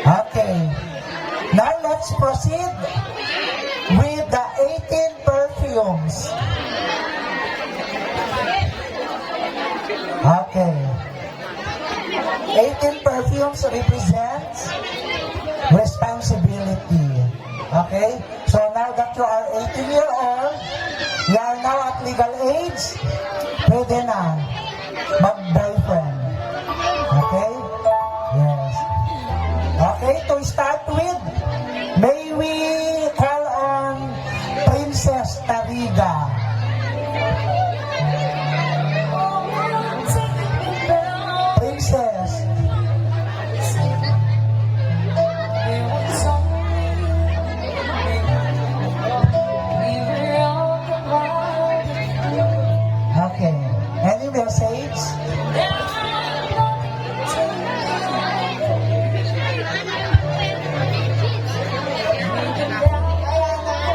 Okay. Now let's proceed with the 18 perfumes. Okay. 18 perfumes represents responsibility. Okay? So now that you are 18-year-old, you are now at legal age, pwede na mag-boyfriend. Okay? Yes. Okay, to start with, may we call on Princess Tariga. Princess. Okay. Any message?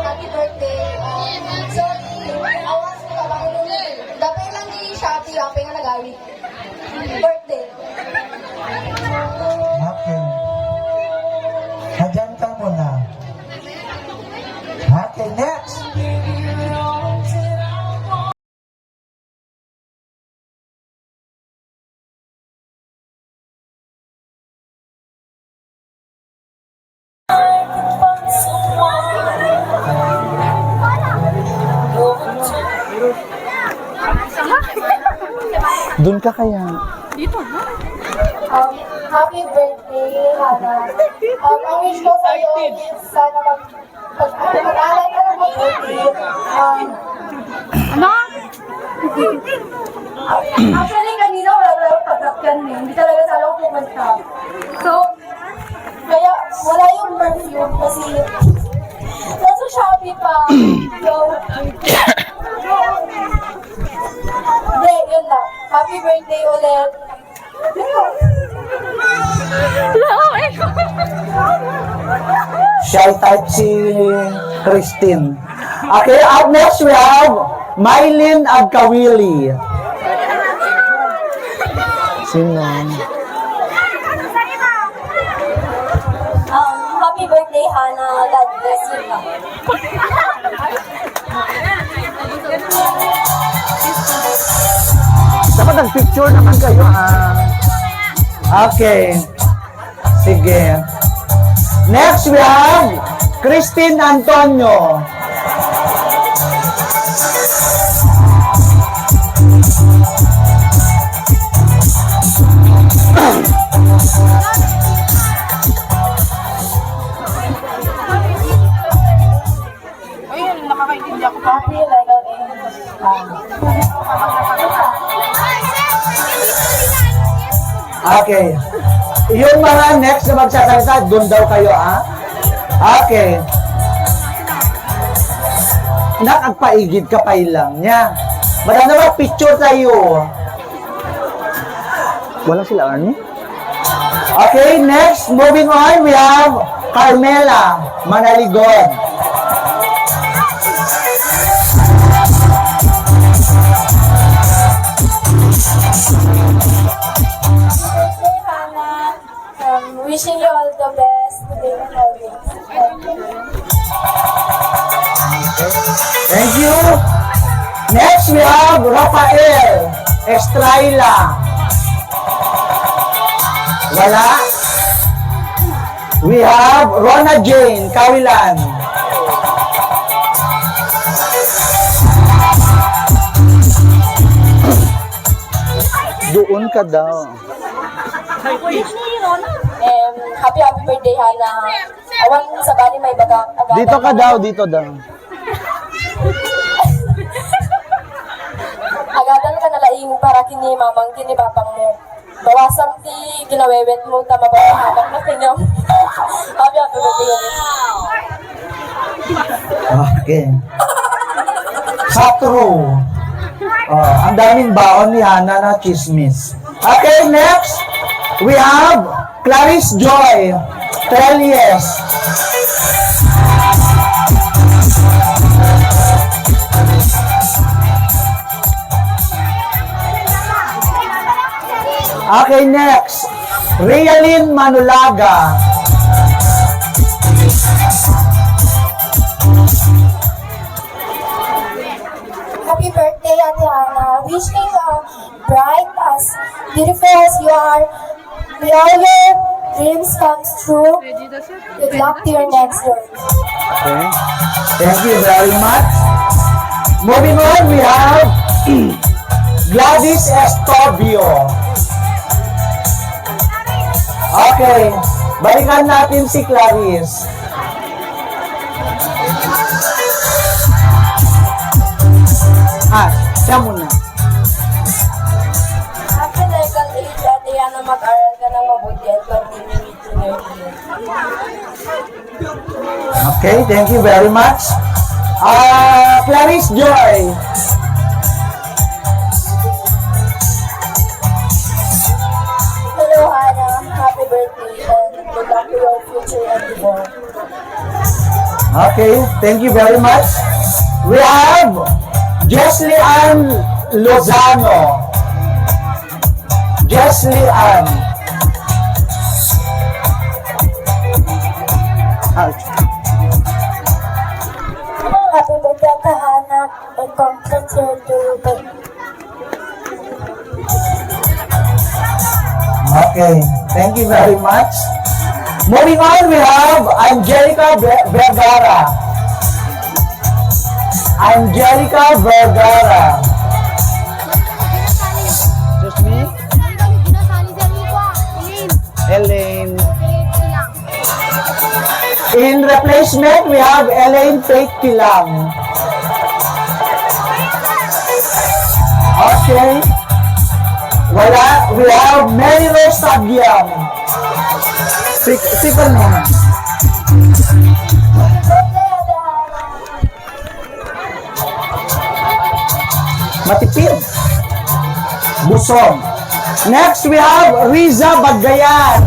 Happy birthday. Sorry, awas ko ka bang dapay lang ni Shopee ang nga nagawi. Birthday. Okay. Hadyan ka muna. Okay, next. Doon ka kaya? Happy birthday, Hana. Ang wish ko sa iyo is sana mag-aral ka na mabuti. Actually, kanina wala talagang pagkakyan eh. Hindi talaga sa loob pumunta. So, kaya wala yung perfume kasi nasa Shopee pa. So, hindi, yun lang. Happy birthday ulit. Shy type si Christine. Okay, up next we have Mylene Agkawili. Sino? Happy birthday, Hana. God bless you. Dapat nag-picture naman kayo, Okay. Sige. Next we have Christine Antonio. Happy legal age. Okay. Yung mga next na magsasalita, doon daw kayo, Okay. Nakagpaigid ka pa ilang niya. Bada naman, picture tayo. Wala sila, Arnie? Okay, next, moving on, we have Carmela Manaligod. Wishing you all the best today and always. Thank you. Next, we have Rafael Estrella. Wala. We have Rona Jane Kawilan. Doon ka daw. Happy birthday, Hana. Awan sa bali may baga. Dito ka daw, dito daw. Agadan ka nalaing para kini mamang kini papang mo. Bawasan ti ginawewet mo tama ba habang na kinyam. Happy birthday ulit. Okay. Sa true. Ang daming baon ni Hana na chismis. Okay, next, we have Clarice Joy Trelies. Okay, next. Realin Manulaga. Happy birthday, Ate Ana. Wishing bright as beautiful as you are. May all your dreams come true. Good luck to your next year. Okay. Thank you very much. Moving on, we have Gladys Estobio. Okay. Balikan natin si Clarice. Siya muna. Happy legal age, Ate Ana. Mag-aral ka ng mabuti at continue to learn. Okay, thank you very much. Clarice Joy. Hello, Ana. Happy birthday and good luck to your future endeavor. Okay, thank you very much. We have Jesly Ann Lozano. Jesly Ann. Happy birthday, Ate Ana, and congrats to your birthday. Okay, thank you very much. Moving on, we have Angelica Vergara. Angelica Vergara. Excuse me? Elaine. In replacement, we have Elaine Faith Pilang. Okay. We have Mary Rose Tagyam. Sipan mo. Matipid. Busog. Next, we have Riza Bagayan.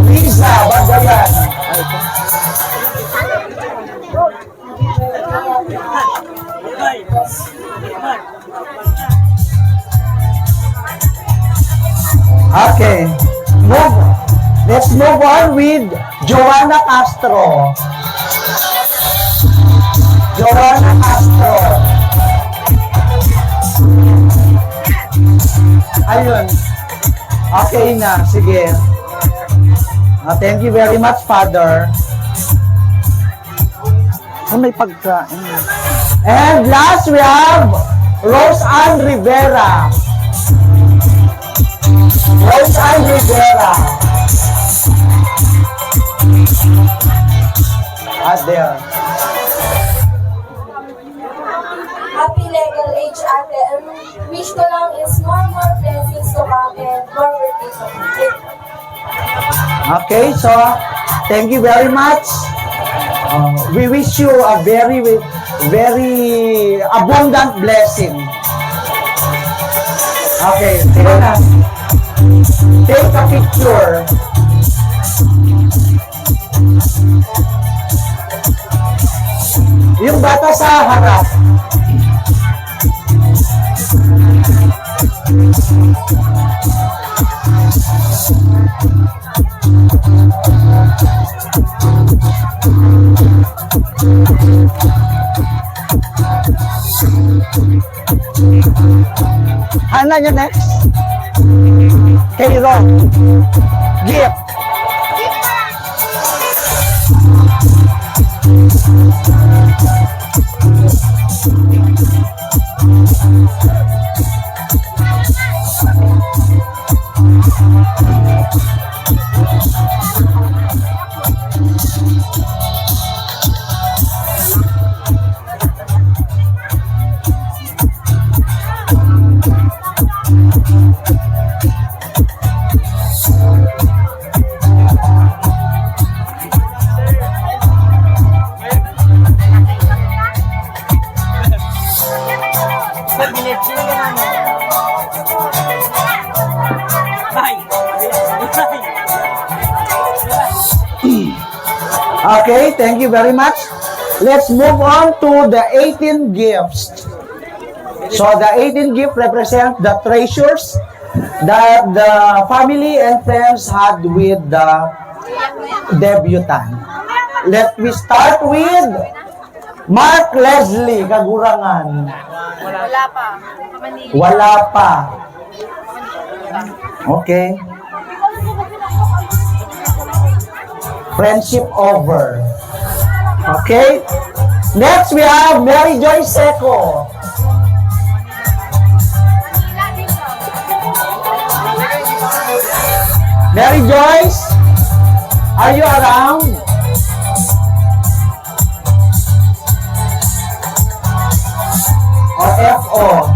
Riza Bagayan. Okay. Let's move on with Joanna Castro. Joanna Castro. Ayun. Okay na. Sige. Thank you very much, Father. May pagkain. And last, we have Rose Ann Rivera. Rose Ann Rivera. There. Happy legal age, Ate. And wish ko lang is more blessings to come and more birthdays of you. Okay, so thank you very much. We wish you a very abundant blessing. Okay, sige na. Take a picture. Yung bata sa harap. Ano yun next? Kay Ron. Gift. Okay, thank you very much. Let's move on to the 18 gifts. So the 18 gifts represent the treasures that the family and friends had with the debutant. Let me start with Mark Leslie, kagurangan. Wala pa. Wala pa. Okay. Friendship over. Okay. Next, we have Mary Joy Seco. Mary Joyce, are you around? Or FO?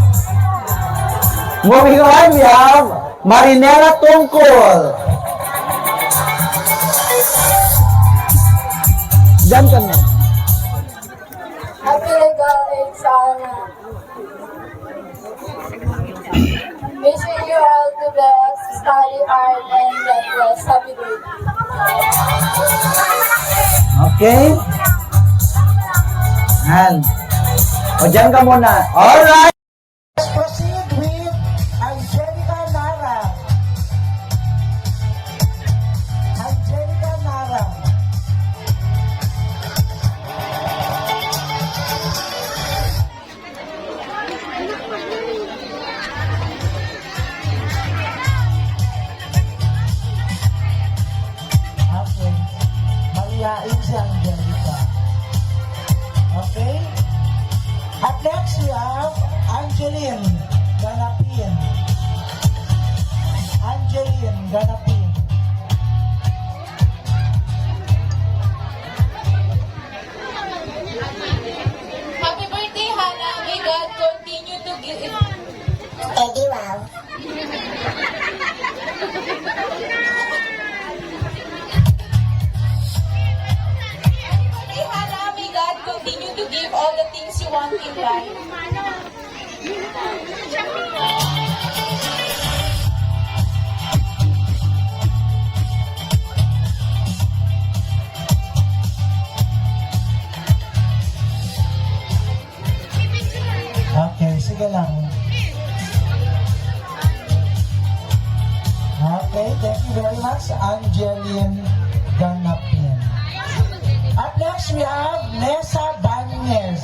Moving on, we have Marinela Tungkol. Diyan ka na. Happy nag-aalig sana. Wishing you all the best, study hard, and get rest. Happy birthday. Okay? Yan. O, dyan ka muna. Alright. Let's proceed with Angelica Nara. Angelica Nara. Okay. Maliyain si Angelica. Okay? At next we have Angeline Ganapin. Angeline Ganapin. Happy birthday, Hannah. May God continue to give. Eddie Wow. Hey, Hannah, may God continue to give all the things you want in life. Okay, sige lang. Okay, thank you very much, Angeline Ganapin. Up next, we have Nessa Banez.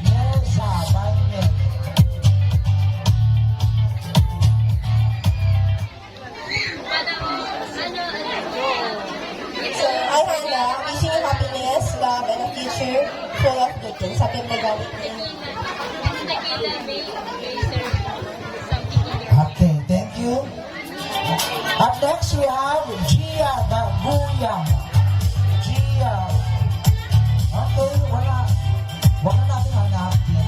Nessa Banez. So, hi Hannah. Wishing you happiness, love, and a future full of good things. Happy birthday. Okay, thank you. Up next, we have Gia Baguyang. Gia. Okay, wala natin hanapin.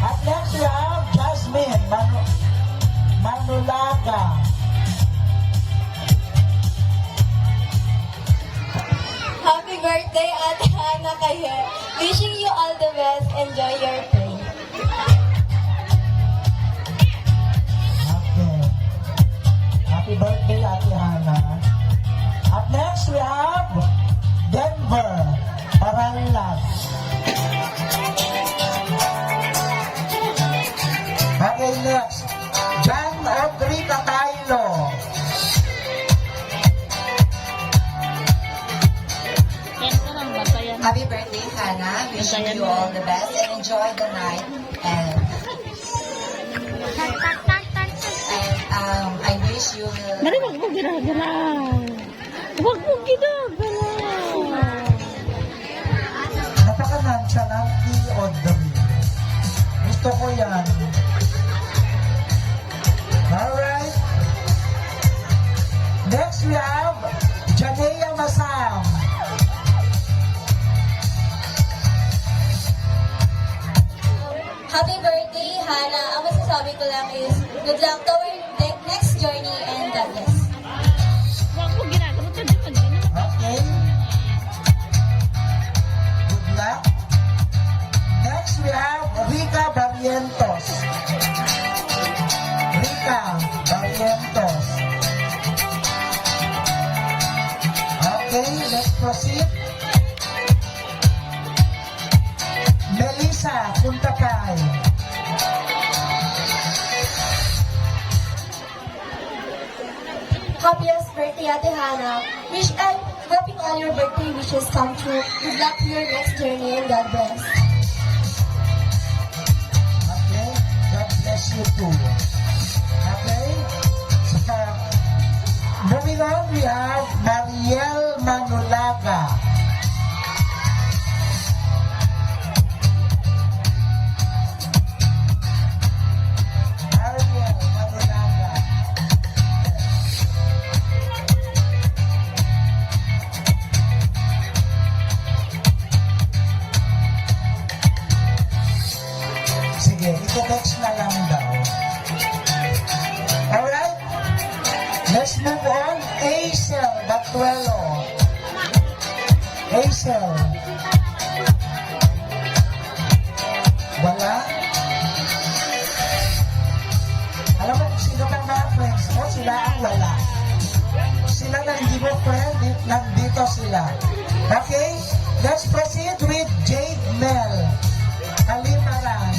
Up next, we have Jasmine Manulaga. Happy birthday, Ate Hannah kayo. Wishing you all the best. Enjoy your day. Okay. Happy birthday, Ate Hannah. Up next, we have Denver Paralas. Okay, next. John Audrey Cataylo. Happy birthday, Hannah. Wishing you all the best and enjoy the night. And I wish you will... Dari, wag mo ginagala. Wag mo ginagala. Napaka-nonchalant ni Audrey. Gusto ko yan. Alright. Next we have Janea Masam. Happy birthday, Hannah. Ang masasabi ko lang is, good luck toward the next journey and God bless. Wag mo ginagala. Tadi pag ginagala. Okay. Good luck. Next we have Rica Barrientos. Rica Barrientos. Okay, let's proceed. Melissa Puntakay. Happiest birthday, Ate Hannah. I'm hoping all your birthday wishes come true. Good luck to your next journey and God bless. Okay? God bless you too. Okay? So, moving on, we have Mariel Manulaga. Mariel Manulaga. Sige, ito-text na lang daw. Alright? Let's move on. Hazel Batuelo. Hazel. Wala? Alam mo kung sino pang mga friends mo? Sila ang wala. Sila na hindi mo friend, nandito sila. Okay? Let's proceed with Jade Mel. Kalimaran.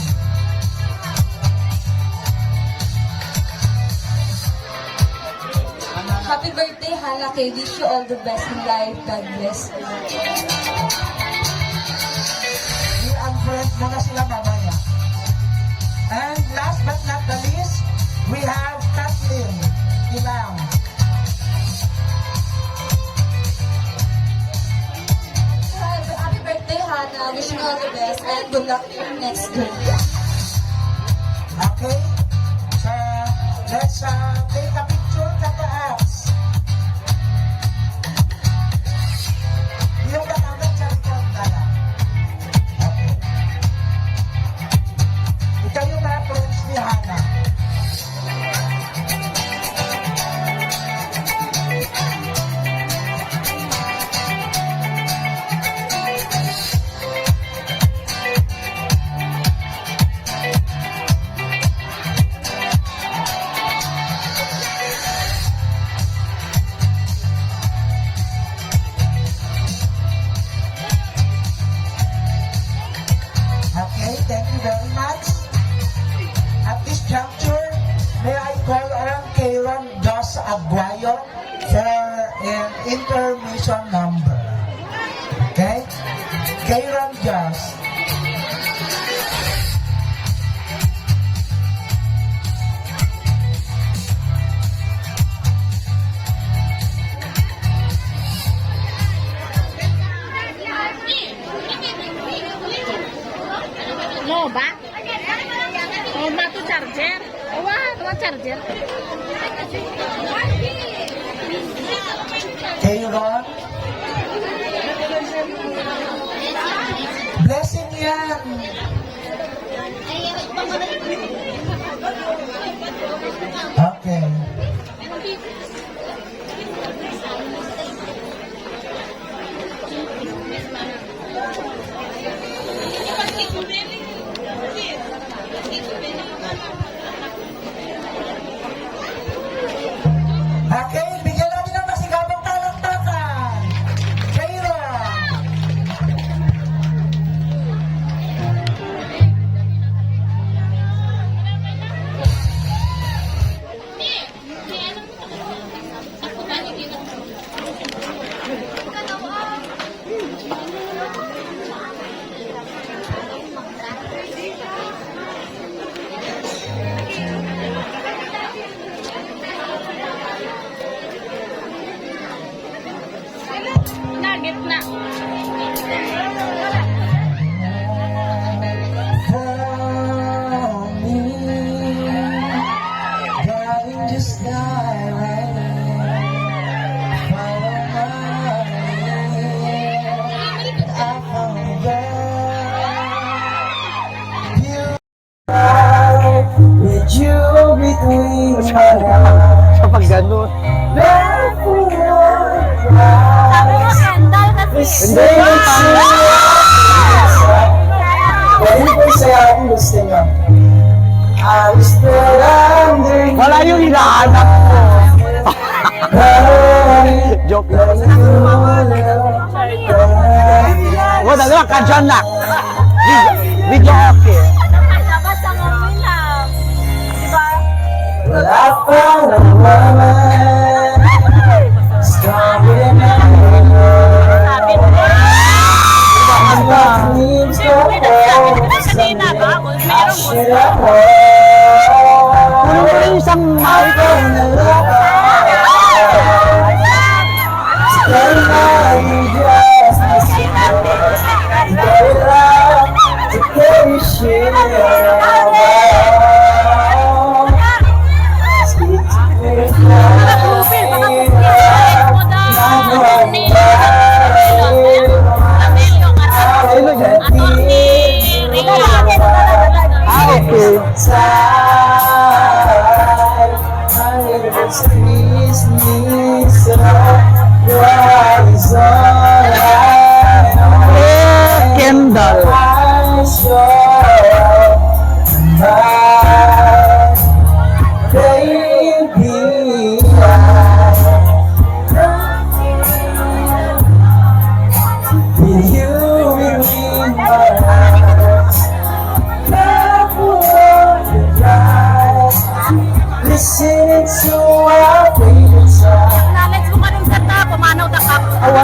Happy birthday, Hannah Kay. Wish you all the best in life. God bless. I-unfriend mo na sila mamaya. And last but not the least, we have Kathleen Ilang. Happy birthday, Hannah. Wish you all the best and good luck to your next journey. Okay? So, let's take a picture kataas. Yung katagat sa likod na lang. Okay. Ito yung mga friends ni Hannah. Okay, thank you very much. At this juncture, may I call on Karen Dos Aguayo for an intermission number. Okay? Karen Dos. Mo ba? Mo ba to charger? Wah, charger. Karen. Blessing yan. Okay. Okay, bigyan natin ng masigabang palakpakan. Karen. Nugget na. For me, darling, just dive right in. Follow my lead. I found a girl. With you between my legs. Kapag ganun. Barefoot Hindi, Pwede po saya akong gusto nyo. I'm still under wala yung hinahanap ko. Joke lang. Wala na, kadyan na. Video okay. Wala pa naman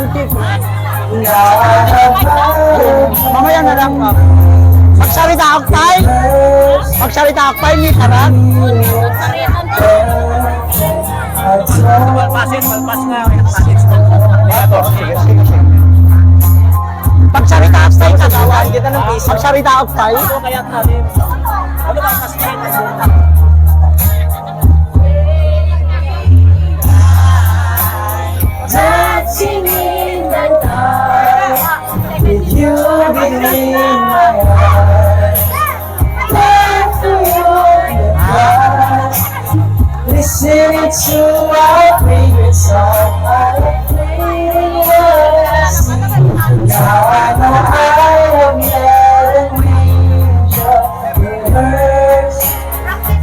romantic. Mamaya na lang. Magsalita ako tayo. Magsalita ako tayo ni Tarang. Magsalita ako tayo. Magsalita ako tayo. Touching in the dark, with you beneath my heart. Back to your heart, listening to our favorite song. Now I know I have never been your reverse.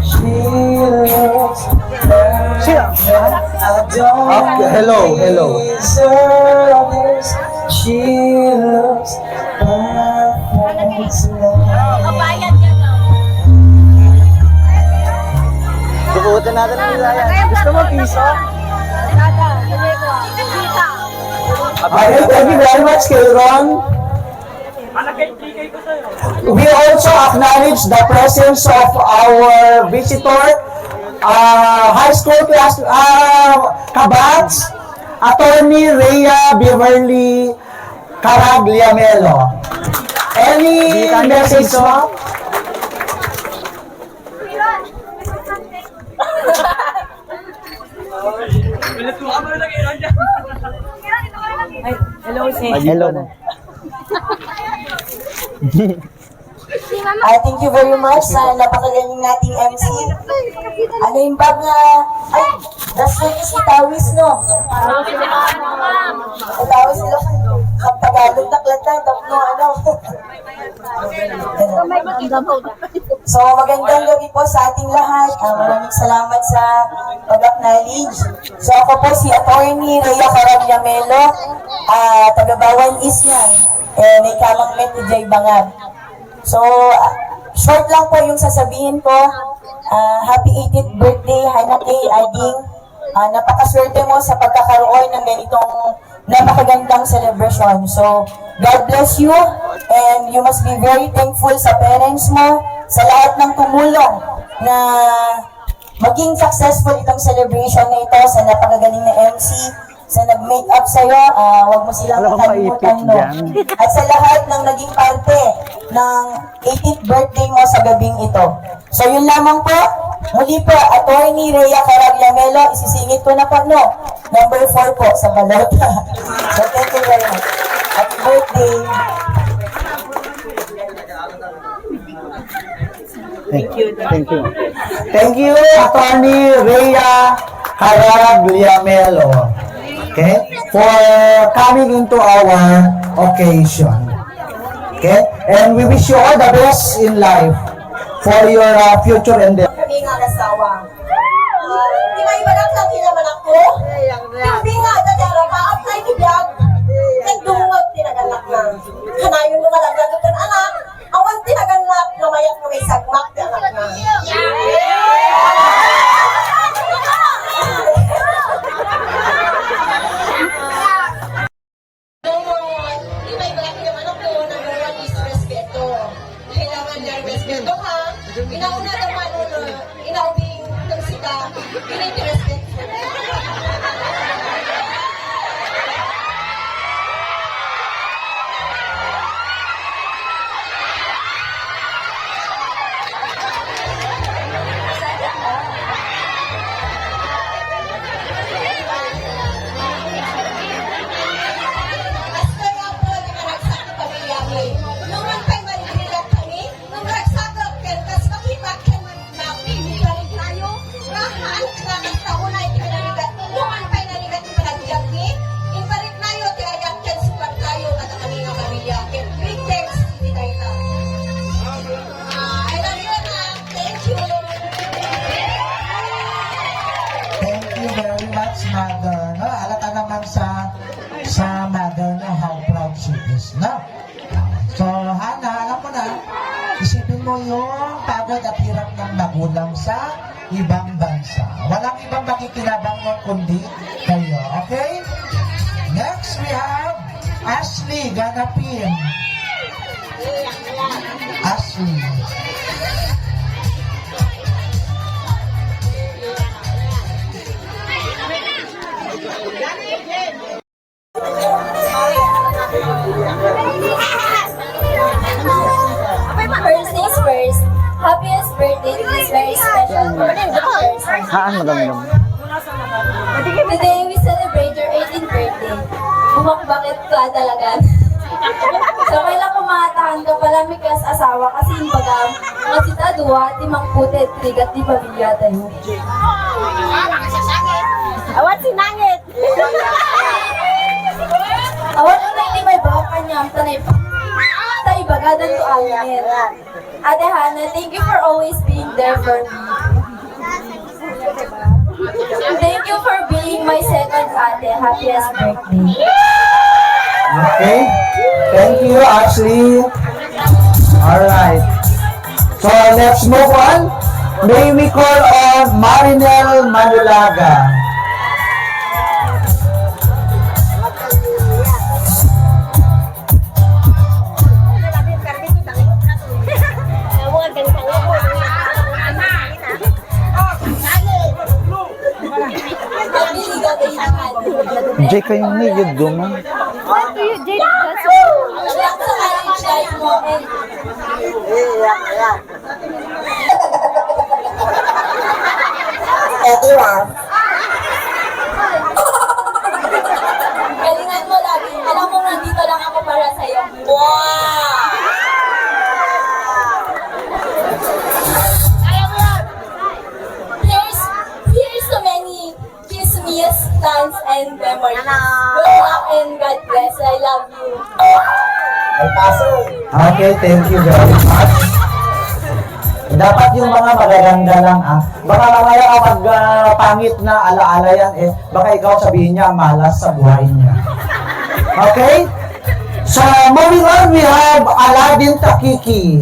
She looks perfect. I don't Okay, hello. deserve this. She looks perfect tonight. Dukutin natin ang nilaya. Gusto mo piso? Okay, thank you very much, Kilron. We also acknowledge the presence of our visitor, high school class kabats, Attorney Rhea Beverly Caragliamelo. Any message mo? Hello mo. Thank you very much sa napakagaling nating MC. Ano yung bag na, that's like si Tawis, no? Tawis nila, Tagalog na klatan, no, ano? So, magandang gabi po sa ating lahat. Maraming salamat sa pag-acknowledge. So, ako po si Attorney Rhea Caragliamelo, taga-Bawan East yan. May kamang met ni Jay Bangag. So, short lang po yung sasabihin ko. Happy 80th birthday, Hana Kay Ading. Napakaswerte mo sa pagkakaroon ng ganitong napakagandang celebration. So, God bless you and you must be very thankful sa parents mo, sa lahat ng tumulong na maging successful itong celebration na ito, sa napakagaling na MC, sa nag-make up sa'yo, huwag mo silang Wala kang kakalimutan, maipit no? dyan. At sa lahat ng naging parte ng 80th birthday mo sa gabing ito. So yun lamang po. Muli po, Attorney Rhea Caragliamelo, isisingit ko na po, no? Number 4 po sa balota. So thank you very much. Happy birthday. Thank you. Thank you, Attorney Rhea Caragliamelo. Okay? For coming into our occasion. Okay? And we wish you all the best in life for your future endeavor. Kami nga nasawa. Di ba ibanak lang kinaman ako? Hindi nga, dadara ka, apply ni Biag. Nagdungag, tinaganak na. Kanayon mo malaglag ka anak. Awan tinaganak, namayak na may sagmak, di anak na. Di ba ibanak kinaman ako, number 1 is respeto. Kailangan niya respeto ha. Inauna naman inaubing ng sita, ininterested. Thank you very much, Mother. No, alata naman sa Mother na how proud she is. No? So, Hana, alam mo na, isipin mo yung pagod at hirap ng magulang sa ibang bansa. Walang ibang makikinabang mo kundi kayo. Okay? Next, we we have Ashley Ganapin. Ashley. First things first, happiest birthday to this very special person. Today we celebrate your 18th birthday. Bumakbakit ka talaga. Sabay lang kumatahan ka palamig ka sa asawa kasi yung pagam, masita duwa, timang putit, trigat di pamilya tayo. Awat sinangit. Awan ang hindi may baka niya, tanay pa. Tayo bagadan to amin. Ate Hannah, thank you for always being there for me. Thank you for being my second ate. Happiest birthday. Okay. Thank you, Ashley. Alright. So, let's move on. May we call on Marinel Manulaga. Jay, kayo ni yun duman. Galingan mo lagi. Alam mo, nandito lang ako para sa'yo. Wow! Here's to many Christmas times and memories. Good luck and God bless. I love you. Okay, thank you very much. Dapat yung mga magaganda lang Baka mamaya kapag pangit na alaala yan baka ikaw sabihin niya malas sa buhay niya. Okay? So, moving on, we have Aladdin Takiki.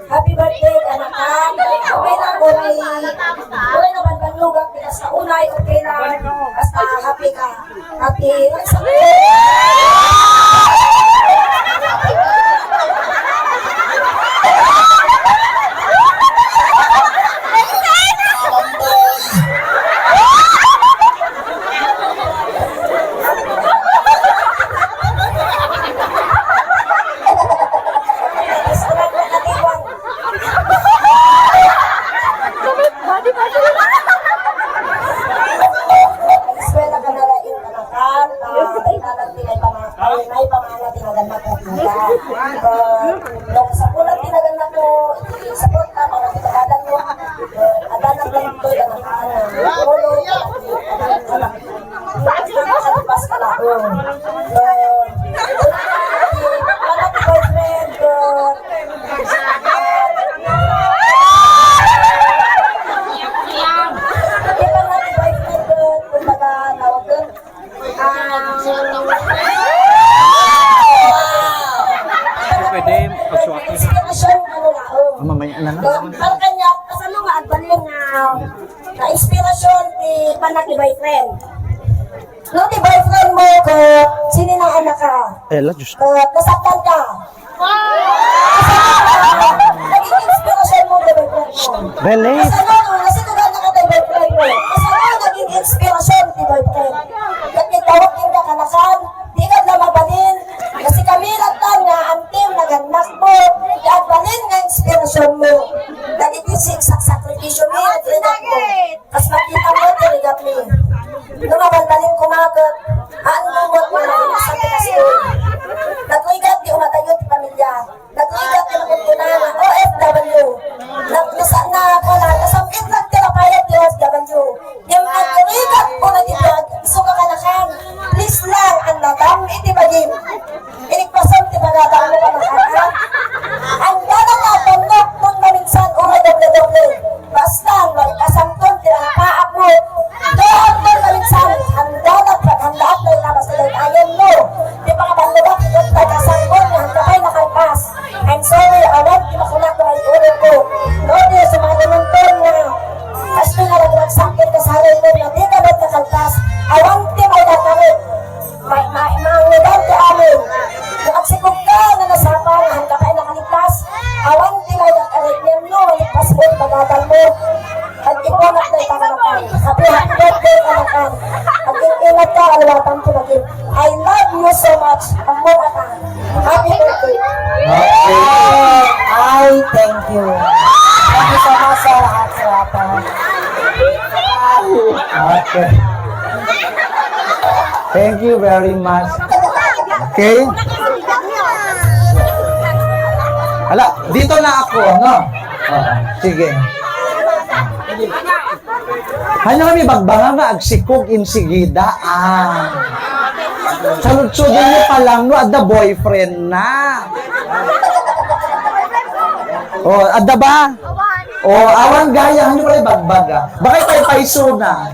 Happy birthday, anak ka. Okay lang, okay naman panlugang pinas na unay, okay lang. Basta happy ka. Happy. Eskwela ka na lang yung kanakan, may pangalan tinaganap ko kita. Nung sa pulang tinaganap ko, support ka, mga tinaganap mo, adanak lang ito yung kanakan. Ulo, anak. Nakakalipas ka na ko. Anak boyfriend, Pwede pagsuwak. Mamaya na lang. Ang kanya, kasano nga ang baling na inspirasyon ni panak ni boyfriend. No, ni boyfriend mo ko, sino na anak ka? Ela, Diyos. Nasaktan ka. Naging inspirasyon mo ni boyfriend mo. Relate. Kasano, nasitugan na ka ni boyfriend mo. Kasano naging inspirasyon ni boyfriend. Nagtitawag din ka kanakan, di ka na mabalin. Kasi kami lang nga ang team naganak mo. Kaya balin nga inspirasyon mo. Dahil itisik sa sakripisyo mo at rinat mo. Tapos makita mo, tirigat mo. Nung mabalbalin kumagat, ano mo na sa pinasyon. Nagluigat di umatayot sa pamilya. Nagluigat di nakuntunan ang OFW. Nasaan na ako na, nasambit lang tira kaya di OFW. happy birthday, Anakan. Mag-ingat ka, alawatan ko lagi. I love you so much. Amor ka. Happy birthday. Okay. Ay, thank you. Thank you so much sa lahat sa lahat. Okay. Thank you very much. Okay? Hala, dito na ako, no? Oo, sige. Ano kami bagbanga nga, agsikog insigida. Salud-sudin mo pa lang, no? Adda boyfriend na. Oh, adda ba? Oh, awan gaya, ano pala bagbaga? Bakit tayo paiso na?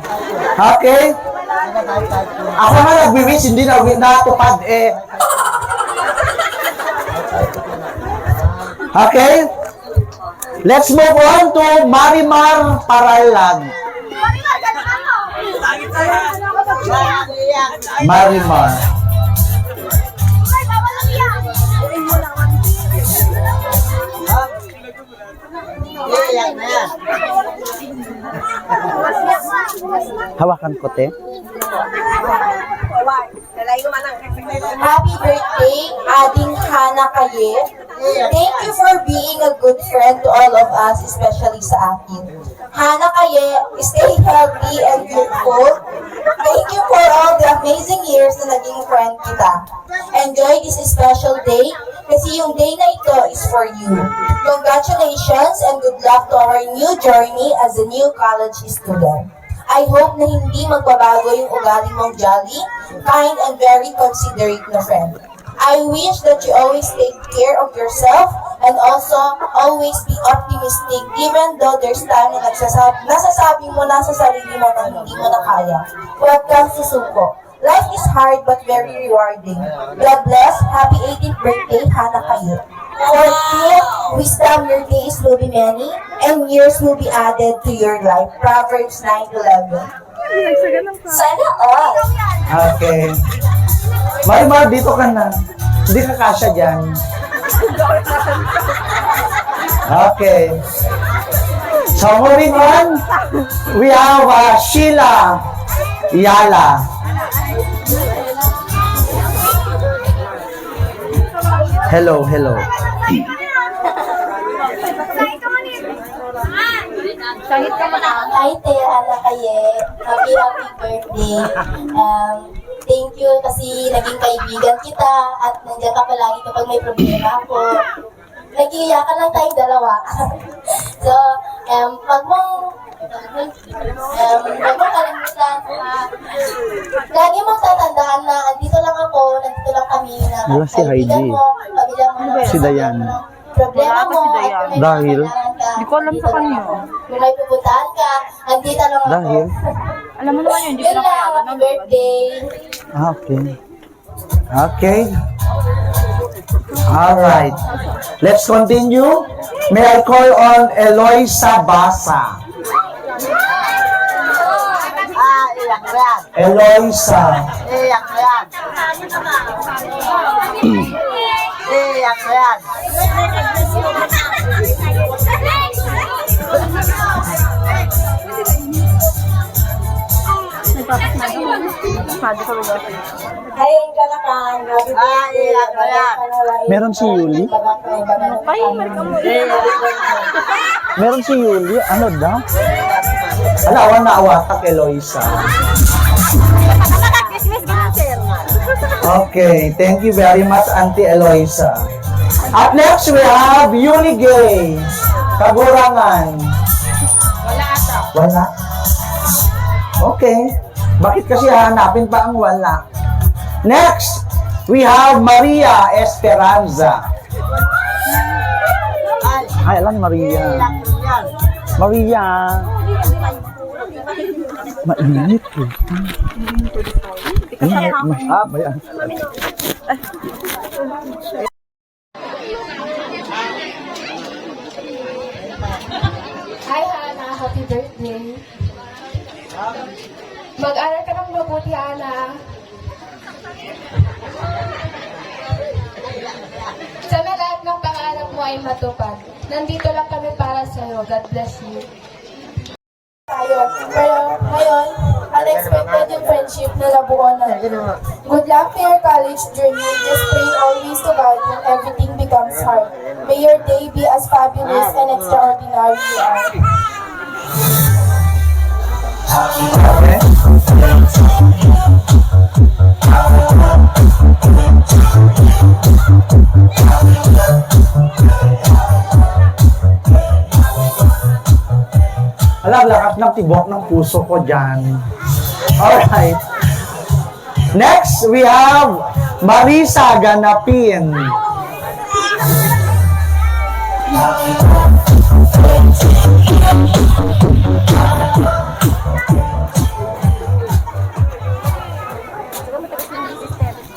Okay? Ako nga nag-wish, hindi na natupad eh. Okay? Let's move on to Marimar Paralag. Marimar. Hawakan ko, te. Happy birthday, Ading Hana Kaye. Thank you for being a good friend to all of us, especially sa akin. Hana Kaye, stay healthy and beautiful. Thank you for all the amazing years na naging friend kita. Enjoy this special day kasi yung day na ito is for you. Congratulations and good luck to our new journey as a new college student. I hope na hindi magbabago yung ugali mong jolly, kind, and very considerate na friend. I wish that you always take care of yourself and also always be optimistic even though there's time na nasasabi mo na sa sarili mo na hindi mo na kaya. Huwag kang susuko. Life is hard but very rewarding. God bless. Happy 18th birthday, Hana Kaye. For you, wisdom, your days will be many, and years will be added to your life. Proverbs 9:11. Sana all. Okay. Marimar, dito ka na. Hindi ka kasya dyan. Okay. So, moving on, we have Sheila Yala. Hello, hello. Hi, Te, Hana Kaye. Happy birthday. Thank you kasi naging kaibigan kita at nandiyan ka palagi kapag may problema ako. Nag-iiyakan lang tayong dalawa. So, wag mong kalimutan. Lagi mong tatandaan na andito lang ako, nandito lang kami na Wala si Heidi. pamilya mo. Si Dayan. Problema mo. at kung may Dahil? kailangan ka, Hindi ko alam sa andito lang kanya. ako. Kung may pupuntahan ka, andito lang ako. Dahil? Alam mo naman yun, hindi ko Yun na lang, kaya happy birthday. Okay. Okay. All right. Let's continue. May I call on Eloisa Basa? Eloisa. Ay, kanakan. Happy birthday. Meron si Yuli? Meron si Yuli? Ano daw? Alawan na awatak, Eloisa. Okay, thank you very much, Auntie Eloisa. Up next, we have Yuli Gay. Kagurangan. Wala. Okay. Bakit kasi hahanapin pa ang wala? Next, we have Maria Esperanza. Ay, alam, Maria. Maria. Mainit eh. Mainit. Ayan. Hi, Hana. Happy birthday. Mag-aral ka ng mabuti, Hana. Sana lahat ng pangarap mo ay matupad. Nandito lang kami para sa'yo. God bless you. tayo. Pero ngayon, unexpected yung friendship na nabuo na. Good luck to your college journey. Just pray always to God when everything becomes hard. May your day be as fabulous and extraordinary you are. Okay. Alam, lakas ng tibok ng puso ko dyan. Alright. Next, we have Marisa Ganapin.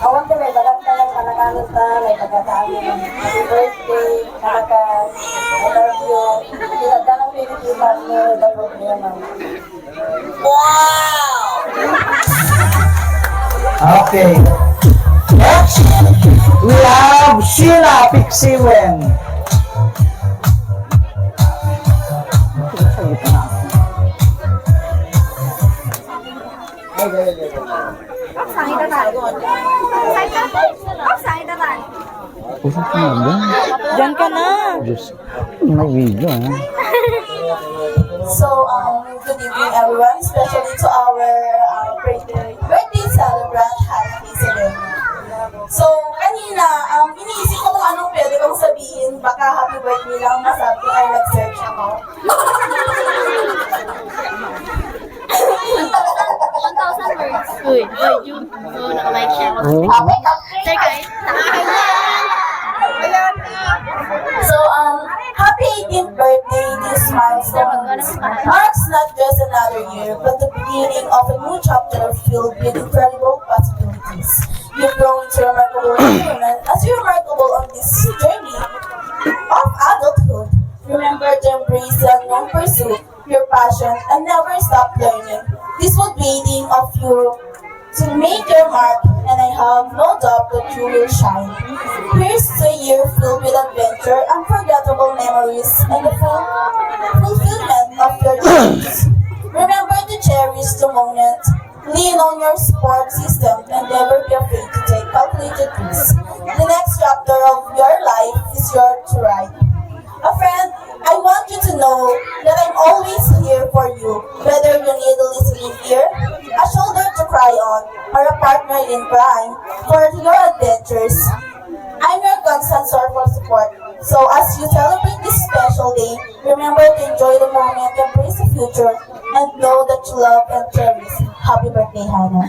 Awan ko may balat na lang manakanot na, may pagkatami ng happy birthday, kanakan, I love you, tinagda ng Pilipinas mo, may problema. Okay. Next, we have Sheila Pixiwen. Pusok ka na ba? Diyan ka na. Diyos. May video, ha? So, good evening everyone, especially to our birthday celebrant, Happy Selena. So, kanina, iniisip ko kung anong pwede kong sabihin, baka happy birthday lang masabi ko ay nag-search ako. 1,000 words. Uy, June. So, naka-mic siya. Teka, So, happy 18th birthday. This milestone marks not just another year, but the beginning of a new chapter filled with incredible possibilities. You've grown into a remarkable woman as you're remarkable on this journey of adulthood. Remember to embrace the unknown pursuit, your passion, and never stop learning. This will be waiting of you to make your mark, and I have no doubt that you will shine. Here's to a year filled with adventure, unforgettable memories, and the fulfillment of your dreams. Remember to cherish the moment, lean on your support system, and never be afraid to take calculated risks. The next chapter of your life is yours to write. A friend, I want you to know that I'm always here for you, whether you need a listening ear, a shoulder to cry on, or a partner in crime for your adventures. I'm your constant source of support. So as you celebrate this special day, remember to enjoy the moment, embrace the future, and know that you love and cherish. Happy birthday, Hannah.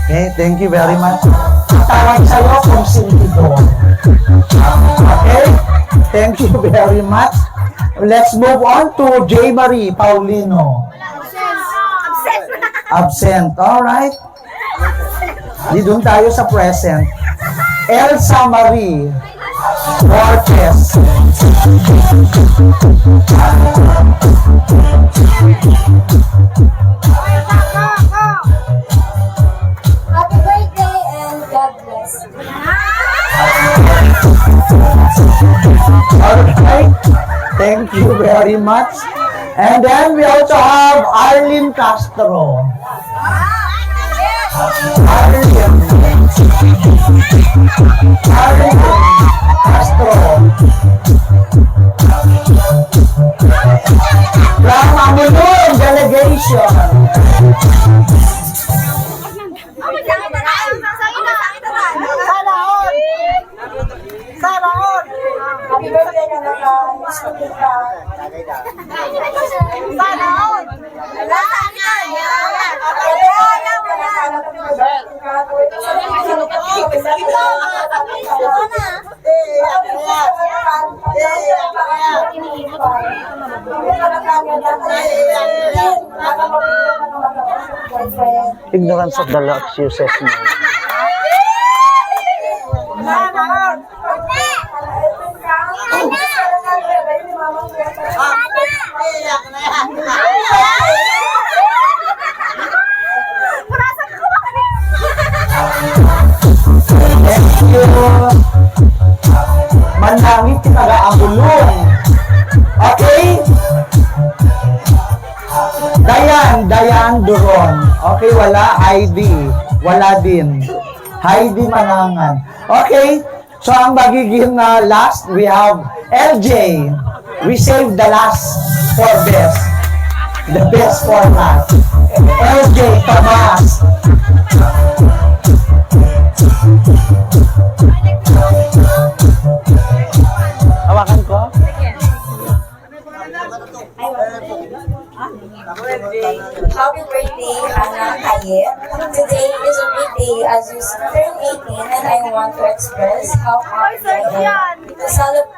Okay, thank you very much. Tawag sa'yo kung sinido. Okay, thank you very much. Let's move on to J. Marie Paulino. Absent. Alright. Di doon tayo sa present. Elsa Marie Cortez. Happy birthday and God bless. Alright. Thank you very much. And then we also have Arlene Castro. Arlene Castro. From Amulong Delegation. Happy birthday ka naman. Miss ko kita. Ignorance of the law excuses me. Thank you. Manangit ka taga Amulong. Okay? Dayan Duron. Okay, wala. Heidi. Wala din. Heidi Manangan. Okay, so ang magiging last, we have LJ. We saved the last for best. The best for last. LJ Tomas. Hawakan ko. Happy birthday, Hannah Kaye. Today is a big day as you turn 18 and I want to express how happy I am to celebrate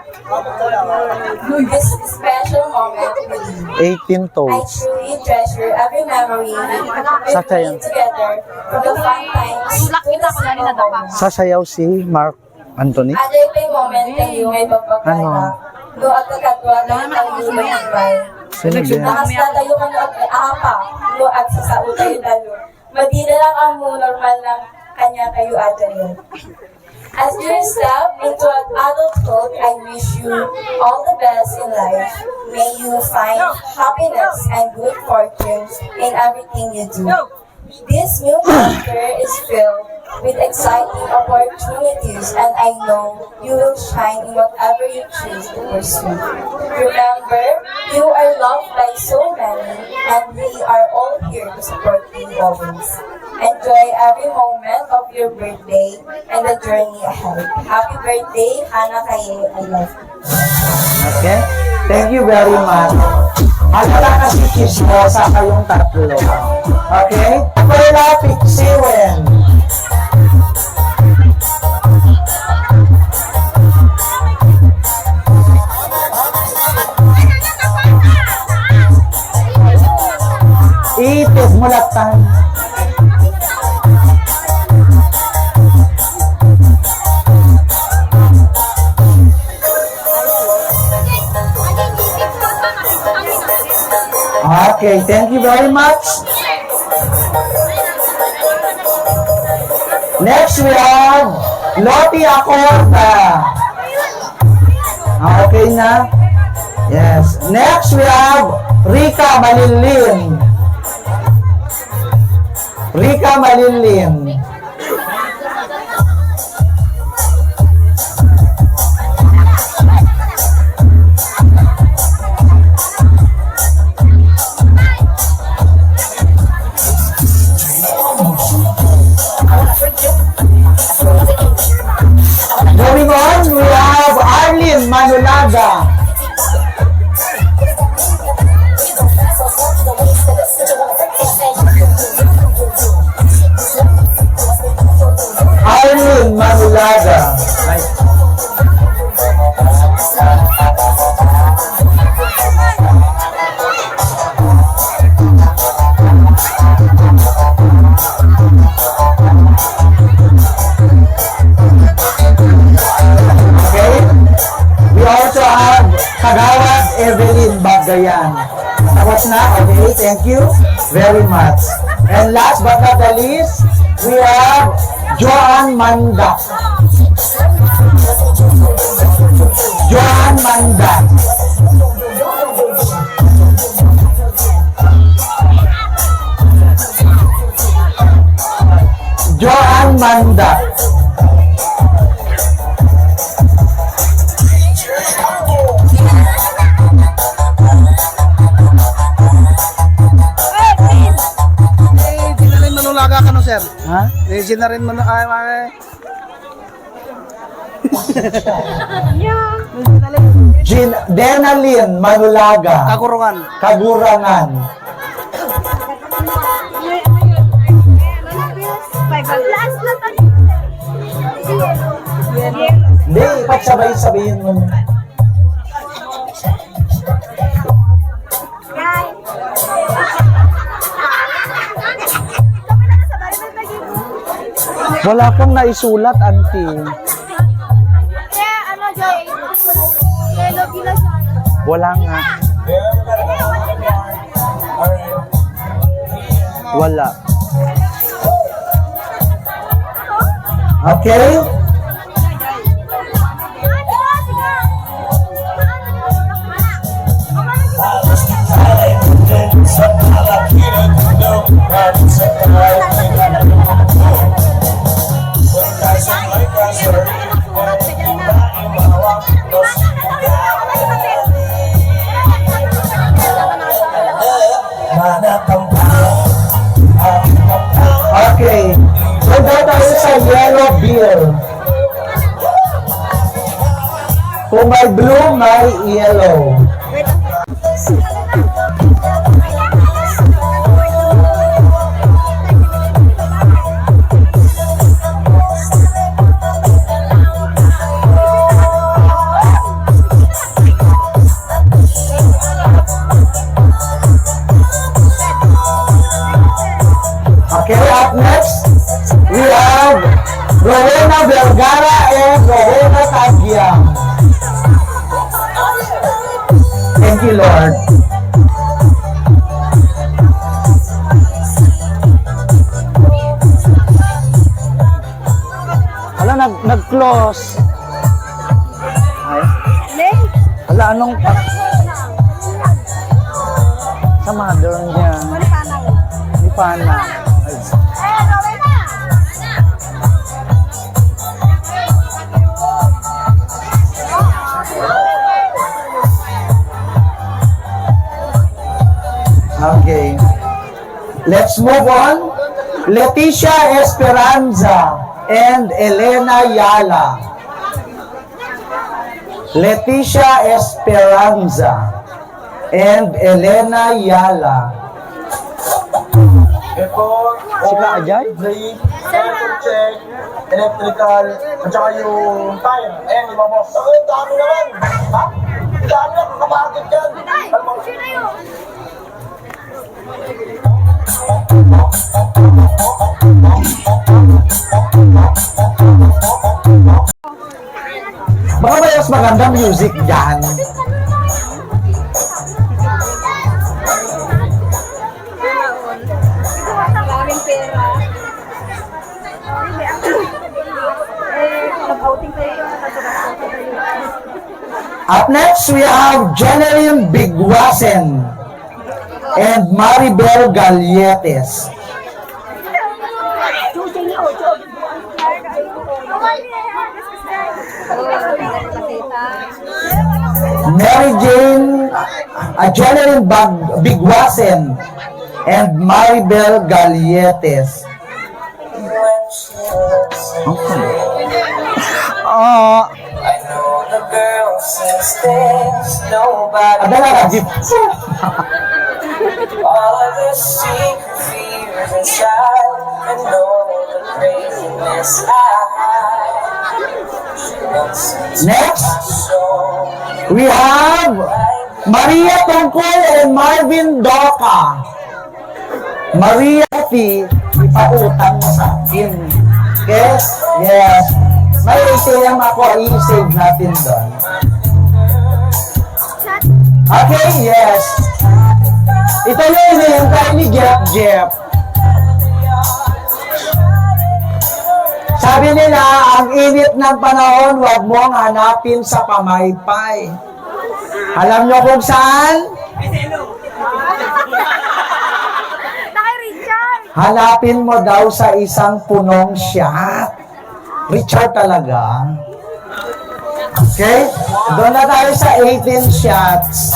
this special moment with you. 18 I toes. truly treasure every memory we've Sasaya. made together from the fun times to the simple moments. Sasayaw si Mark Anthony. Aday pa yung moment kayo may pagpapala. Do at kakatwa na tayo lumibay. Sino din? Nakastatayo ka na apa, no at sa sautay tayo. Madila lang ang normal ng kanya kayo atayo. As you step into adulthood, I wish you all the best in life. May you find happiness and good fortunes in everything you do. This new chapter is filled with exciting opportunities and I know you will shine in whatever you choose to pursue. Remember, you are loved by so many and we are all here to support you always. Enjoy every moment of your birthday and the journey ahead. Happy birthday, Hannah Kaye. I love you. Okay? Thank you very much. Halata kasi chismosa kayong tatlo. Okay? Wala, Pixiwen. Itis mulatan. Okay, thank you very much. Next we have Lottie Acorda. Okay na? Yes. Next we have Rika Malilin. Rika Malilin. Moving on, we have Arlene Manulaga. Arlene Manulaga. Okay? We also have Kagawad Evelyn Bagayan. Tapos na? Okay, thank you very much. And last but not the least, we have Joan Manda. Joan Manda. Joan Manda. Manulaga ka no, sir? Ha? Legend na rin Denalyn Manulaga. kakurungan. Kagurangan. Hindi, ipagsabay-sabayin mo. Wala kang naisulat, auntie. Wala nga. Wala. Okay? Sa Okay. Punta tayo sa yellow beer. Kung may blue, may yellow. Okay, up next, we have Rowena Vergara and Rowena Tagyang. Thank you, Lord. Hala, nag-close. Ay. Hala, anong sa mother niya? Di pa na. Okay. Let's move on. Leticia Esperanza and Elena Yala. Leticia Esperanza and Elena Yala. Sila Ajay? check, electrical, at saka yung tire. Ayan, yung mga boss. Ang dami naman. Ha? Ang dami lang, kapakit yan. Baka may mas magandang music dyan. Maraming pera. Nag-outing kayo. Up next, we have Jeneline Bigwasen and Maribel Galletes. Mary Jane, Jeneline Bigwasen and Maribel Galletes. Adala ka, Jeep. All of the secret fears inside, and all the craziness I hide. Next, we have Maria Tungkol and Marvin Doca. Maria P, ipautang mo sa akin. Okay? Yes. May ATM ako, i-save natin doon. Okay, yes. Ito yung hinihintay ni Jeff. Sabi nila, ang init ng panahon, huwag mong hanapin sa pamaypay. Alam nyo kung saan? Hanapin mo daw sa isang punong shot. Richard talaga. Okay? Doon na tayo sa 18 shots.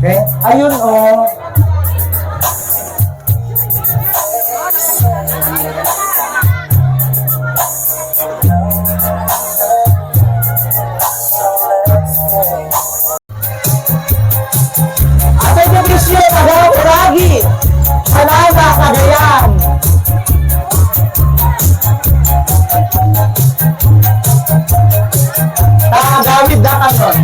Okay? Ayun oh. Atay ko bisyo, Tagalog-Uragi. Salamat, Cagayan. Gawid na ka nun.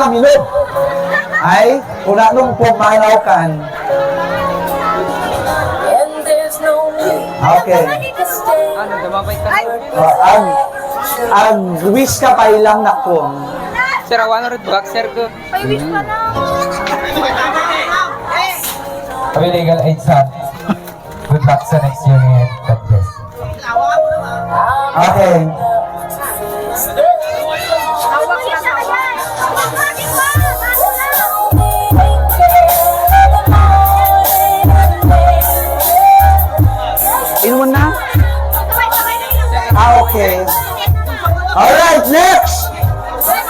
kami nun. Ay, kung nung pumanaw kan. And there's no need Okay. to stay. Ang wish ka pa ilang na kung. Sir, 100 bucks, sir ko. Kami legal aid sa good luck sa next year and God bless. Okay. Inuman na? Okay. Alright, next!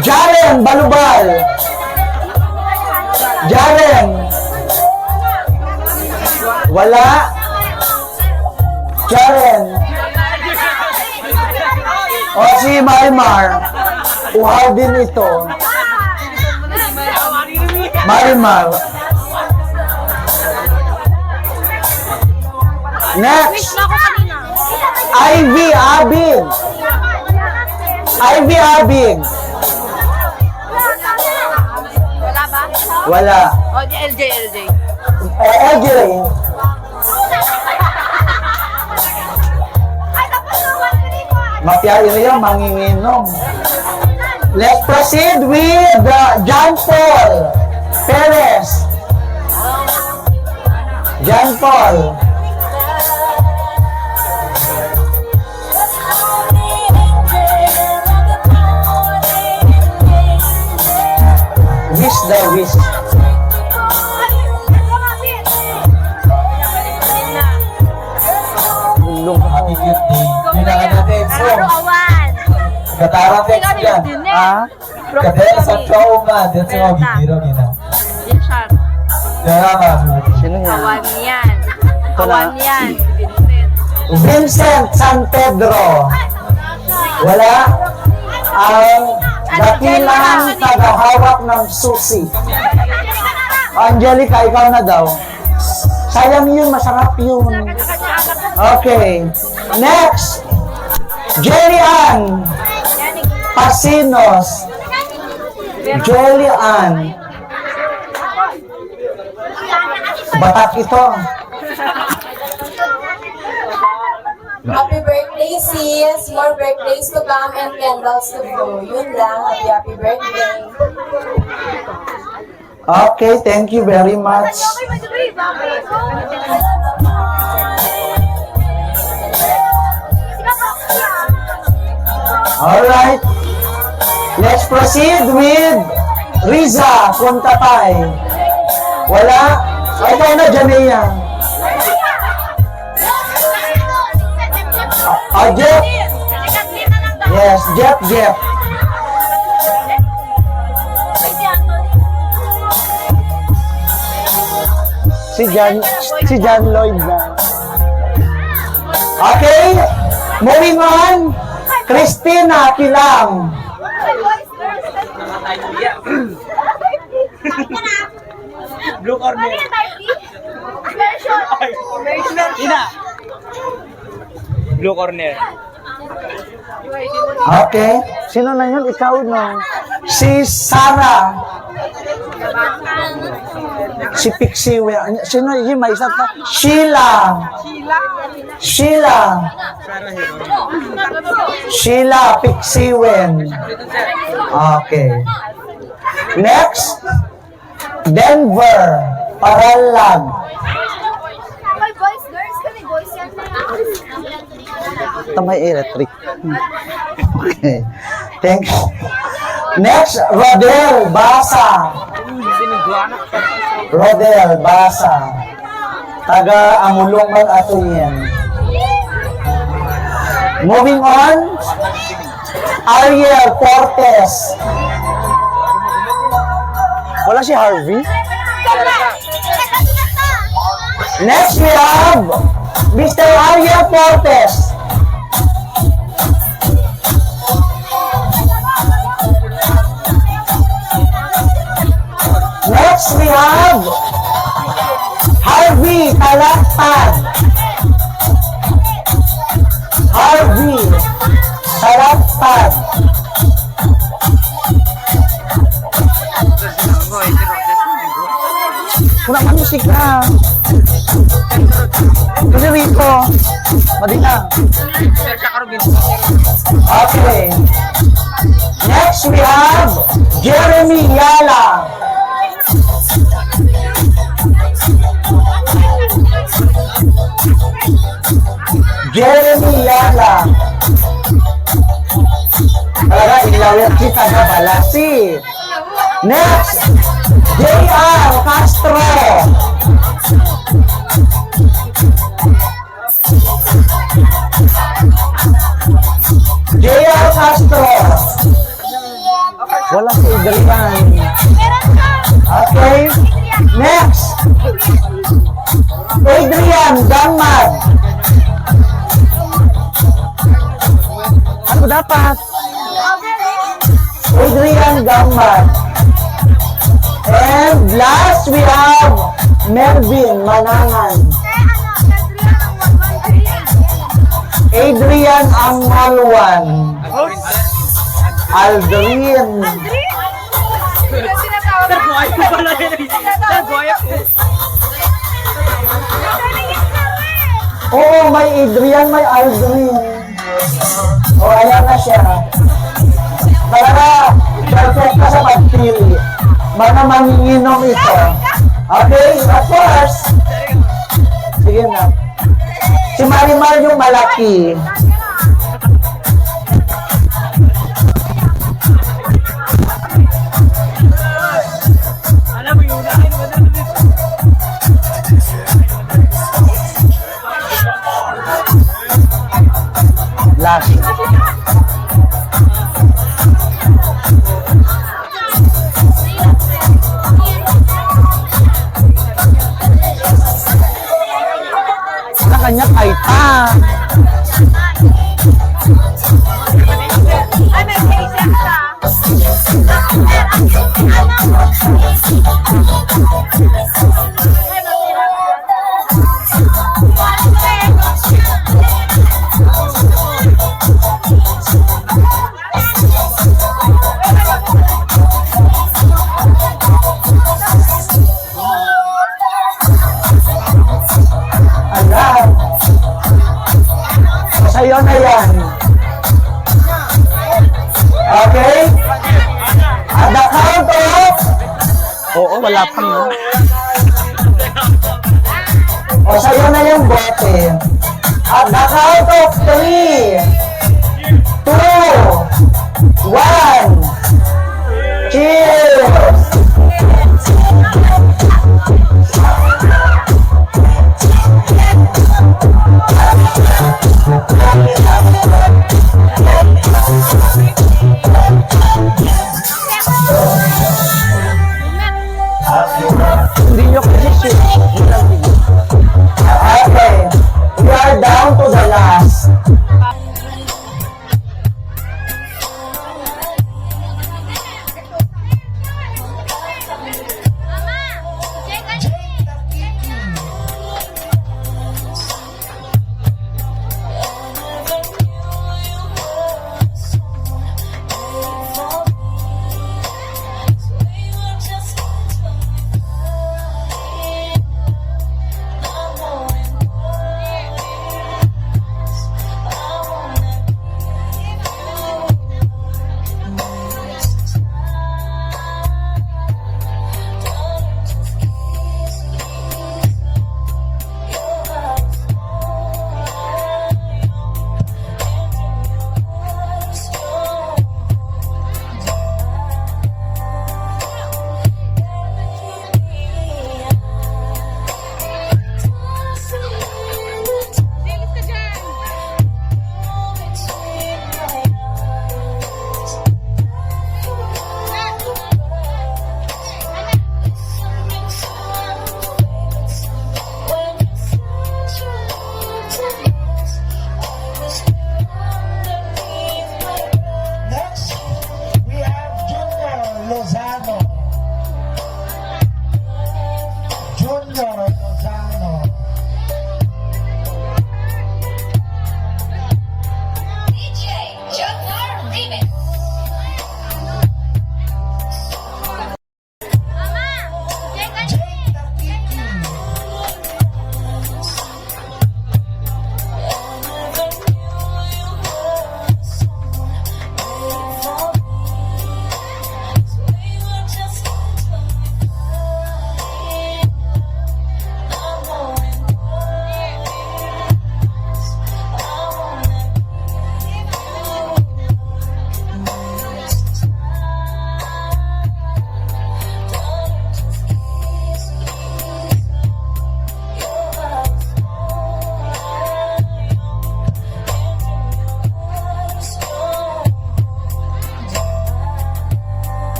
Jaren Balubal. Jaren. Wala. Jaren. O si Marimar. Uhaw din ito. Marimar. Next. Ivy Abig. Ivy Abig. Wala ba? Wala. O, LJ. LJ. Mapya iliya manginginom. Let's proceed with John Paul Perez. John Paul. Wish the wish. Happy birthday. Kailangan natin. So, katarang text yan. Ah? Kadaya sa trauma. Diyan sa mga bibiro nila. Sino yan? yan. Ito na. yan. Vincent San Pedro. Wala. Ang dakilang tagahawak ng susi. Angelica, ikaw na daw. Sayang yun, masarap yun. Okay. Next. Jelly Ann Pasinos. Jelly Ann. Batak ito. Happy birthday, sis! More birthdays to come and candles to blow. Yun lang. Happy birthday. Okay, thank you very much. Alright. Let's proceed with Riza Kuntapay. Wala? Ikaw na, Janea. Jeff? Yes, Jeff. Si John Lloyd na. Okay, moving on. Christina Kilang. Blue corner. Ina. Blue corner. Okay. Sino na yun? Ikaw no? Si Sarah. Si Pixie. Sino yun? May isa pa. Sheila Pixie Wen. Okay. Next. Denver Paralag. Ito may electric. Okay. Thank you. Next, Rodel Basa. Taga Amulungan ato yan. Moving on, Ariel Portes. Wala si Harvey? Next, we have Mr. Ariel Portes. Next, we have Harvey Talagtad. Kuna man musik na. Kasi Rico. Madina. Okay. Next, we have Jeremy Yala. Jeremy Yala. Talaga, ilawin kita na pala. Si. Next, J.R. Castro. J.R. Castro. Wala si Adrian. Okay. Next, Adrian Gamad. Ano dapat? Adrian Gamad. And last, we have Melvin Manangan. Adrian Amalwan. Aldrin. Oo, may Adrian, may Aldrin. O, ayan na siya. Talaga, perfect ka sa pagpili. Mga manginginom ito. Okay, of course. Sige na. Si Marimar yung malaki. Last. Sa kanya kaita. Ayan. Sa'yo na yan. Okay? At the count of... Oo, wala pang no? O, sa'yo na yung bote. At the count of 3, 2, 1. Cheers! Hindi nyo kasi shoot. Okay. We are down to the last.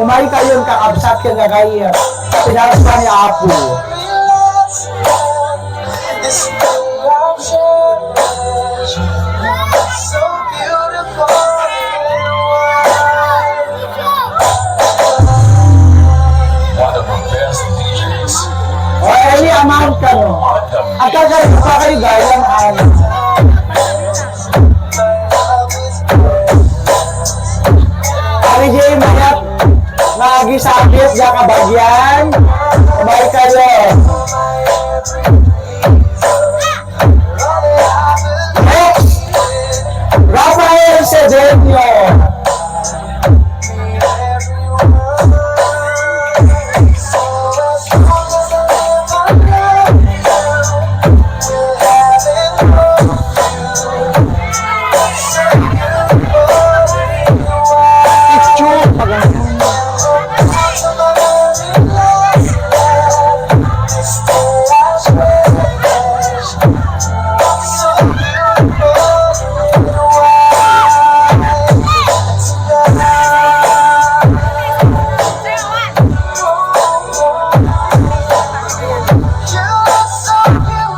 Umay kayo kakabsat ka na kay pinaras pa ni Apo. This thing I've shared, so beautiful and wide. One of the best DJs. O, any amount ka, no? At kagalit pa kayo gaya ng ano. Ari J, mayat, nagisapit na kabagyan. Umay kayo. Next, Rafael Sedenio.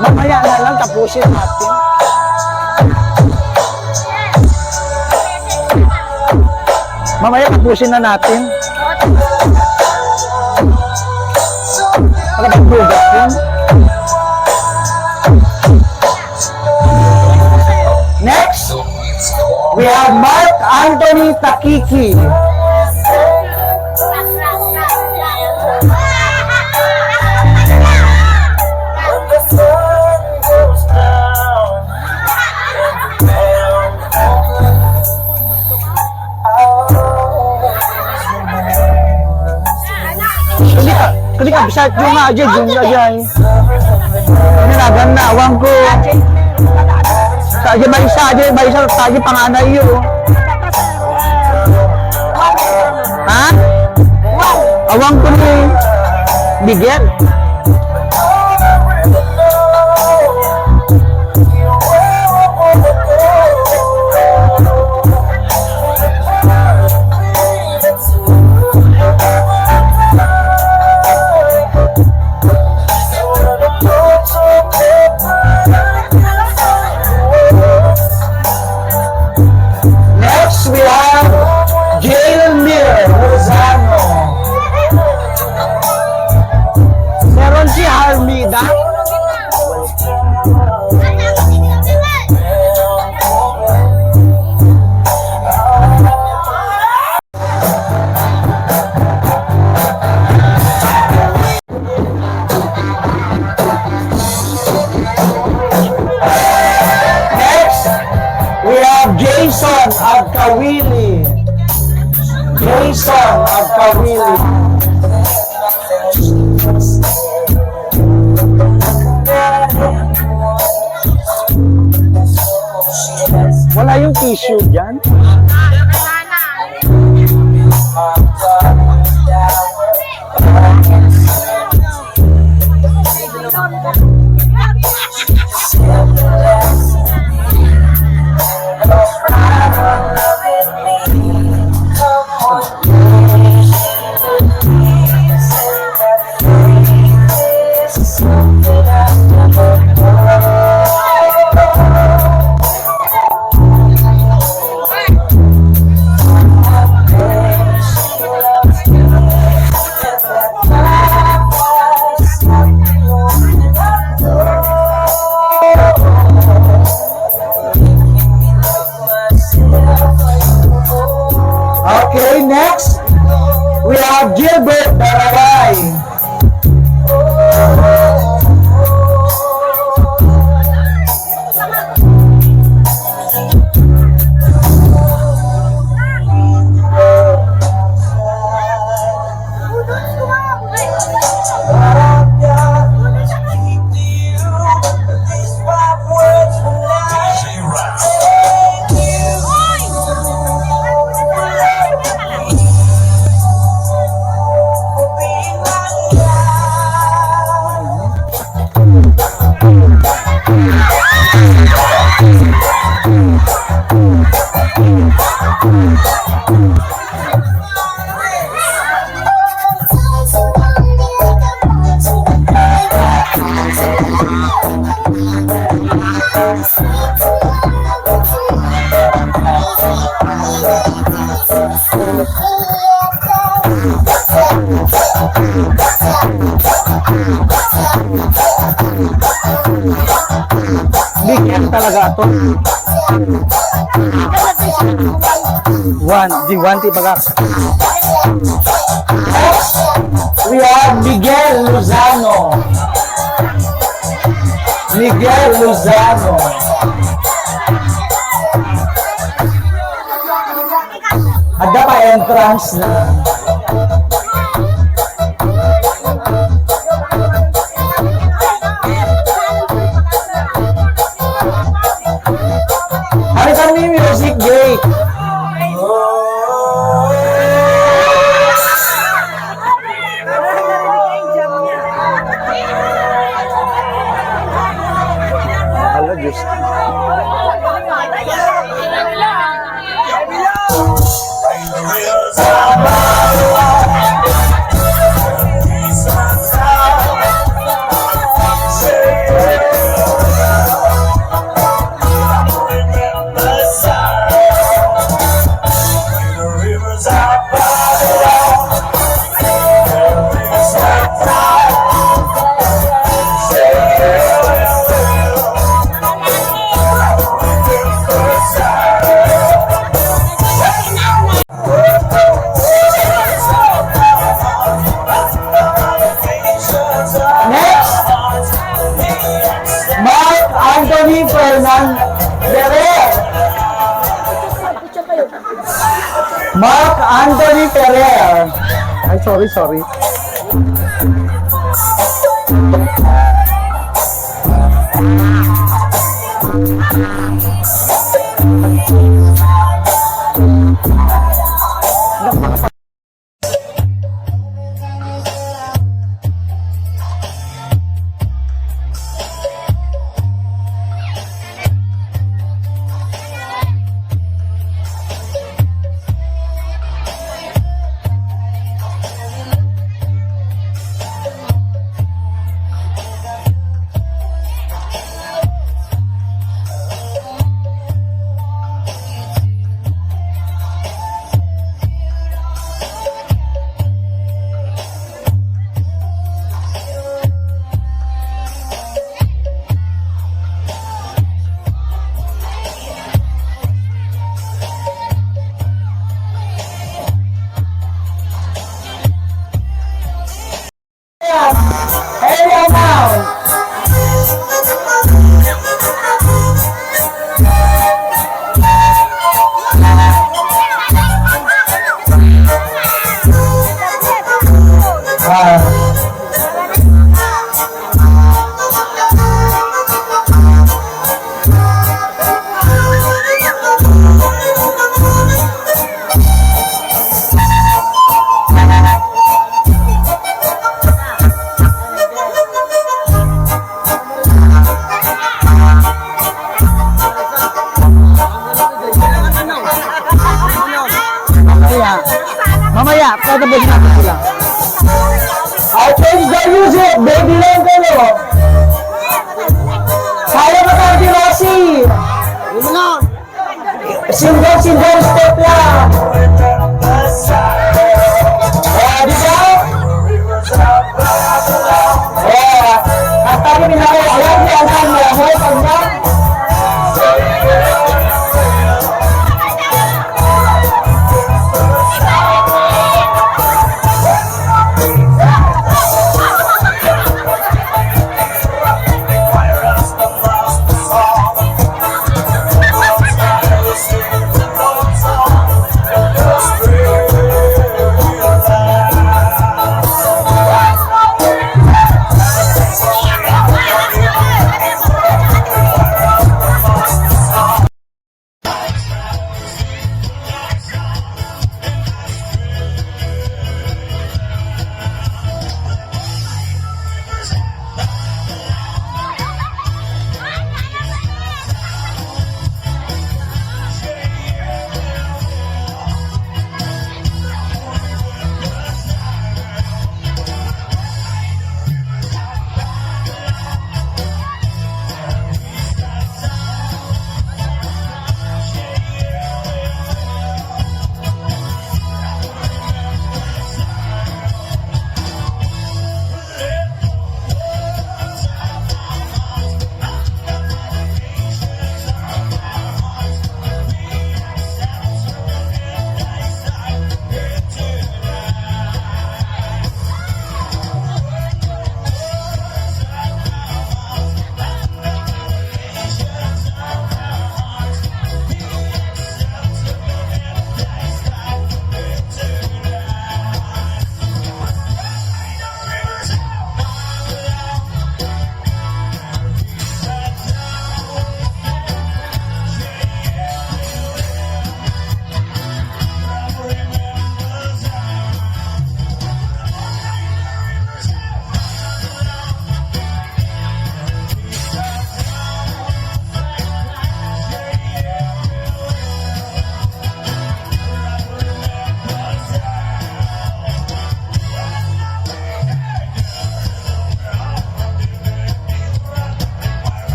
Mamaya na lang tapusin natin. Mamaya tapusin na natin. Nakapagbugat yun. Next, we have Mark Anthony Takiki. When the sun goes down and the Kali ka bisa yung aja yung aja. Ini nagan na awang ko. Saja baisa saja panganay yo. Ha? Awang ko ni bigyan. Next, we have Jailmir Rosano. Meron si Harmida. Next, we have Jason Agkawili. Jason Agkawili. Wala yung tissue dyan? Okay, next, we have Gilbert Barabay. Big M talaga ito. One, ti pagak. We have Miguel Lozano. Miguel Lozano. Ada pa entrance na. Ano kami music break? Ala, Diyos. Next, Mark Anthony Ferrer. Mark Anthony Ferrer. Ay, sorry. Area now. Mamaya, tatapos natin sila. I'll change the music, baby lang kayo. Kaya ba tayo, Rossi? Single step lang. Di ba? At tayo minawag, alam niya, alam mo, pag na.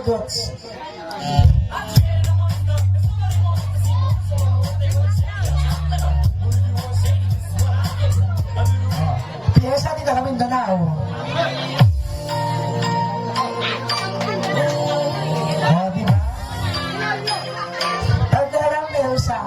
Dots. Piyesa di ka Mindanao. Di ba? Pagdarang Elsa.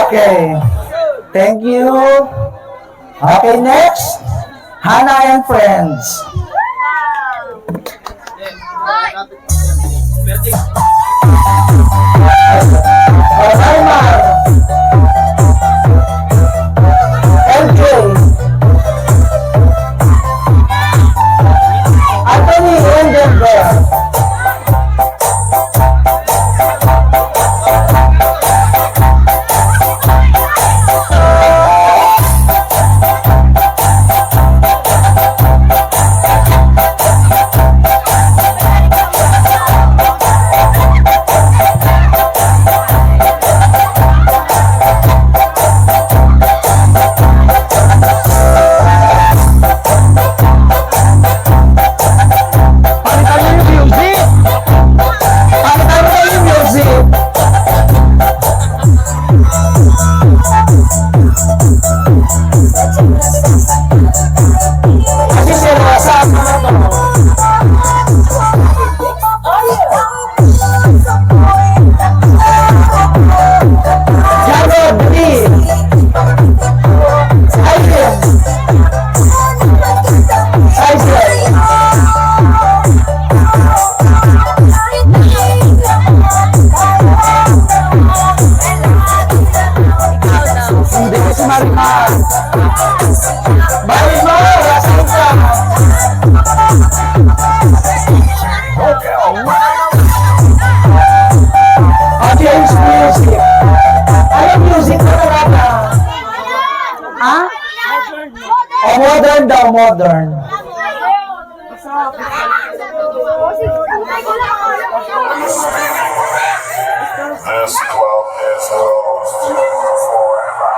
Okay. Thank you. Okay, next. Hannah and Friends. Raymar. LJ. Anthony and Denver. Audience music. O modern daw, modern. This club is closed forever.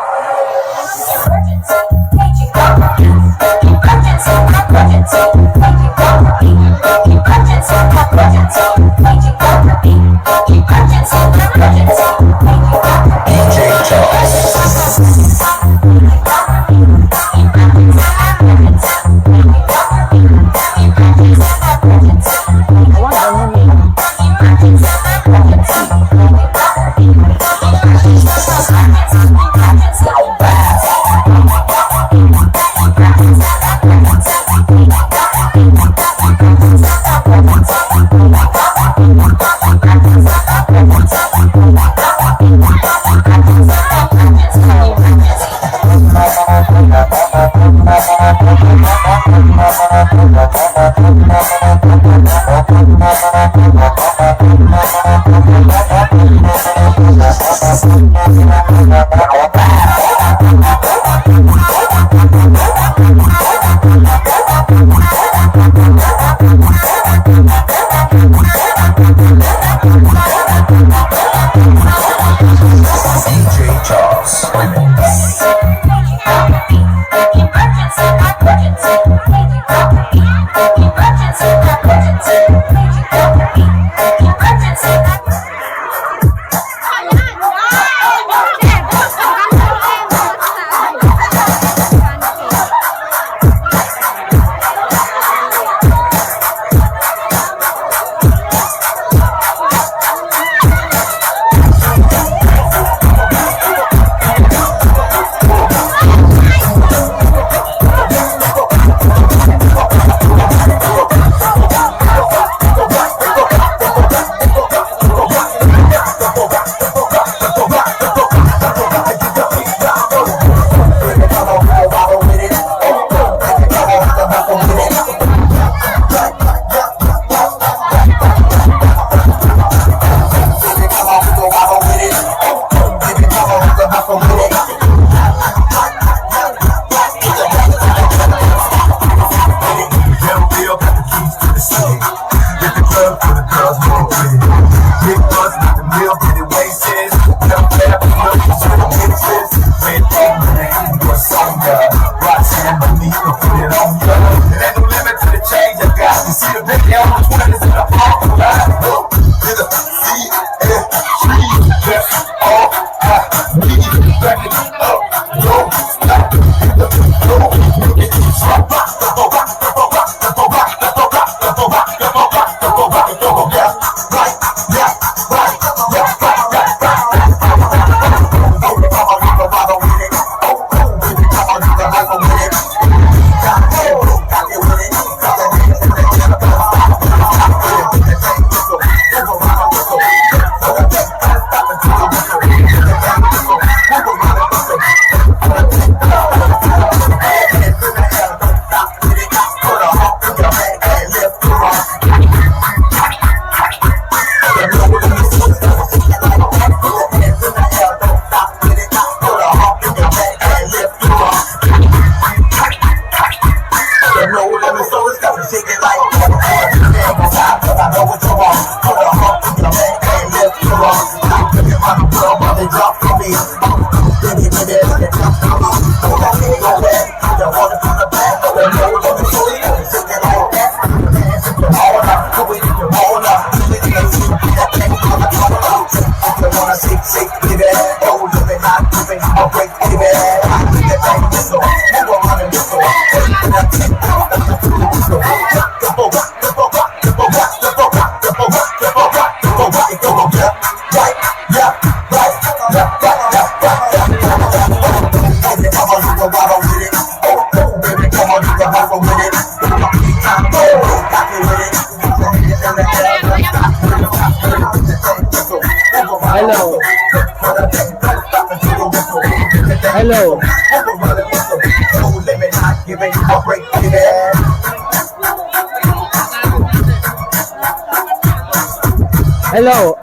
Hello. Hello. Hello.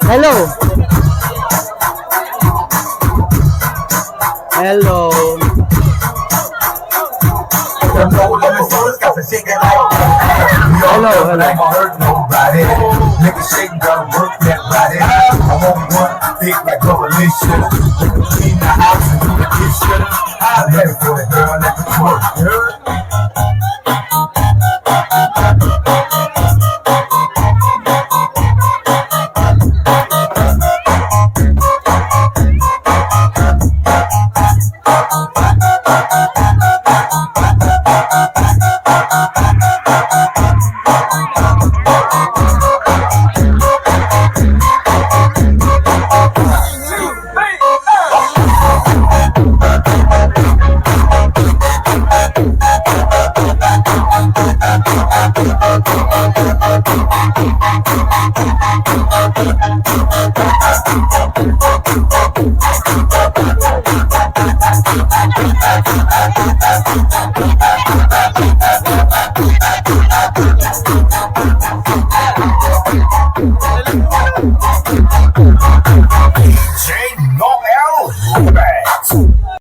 Hello. Hello. Hello, Nigga shake, gotta work that body. I'm only one thick like coalition. Clean the house and do the kitchen. I'm ready for it, girl. Let the twerk. You heard?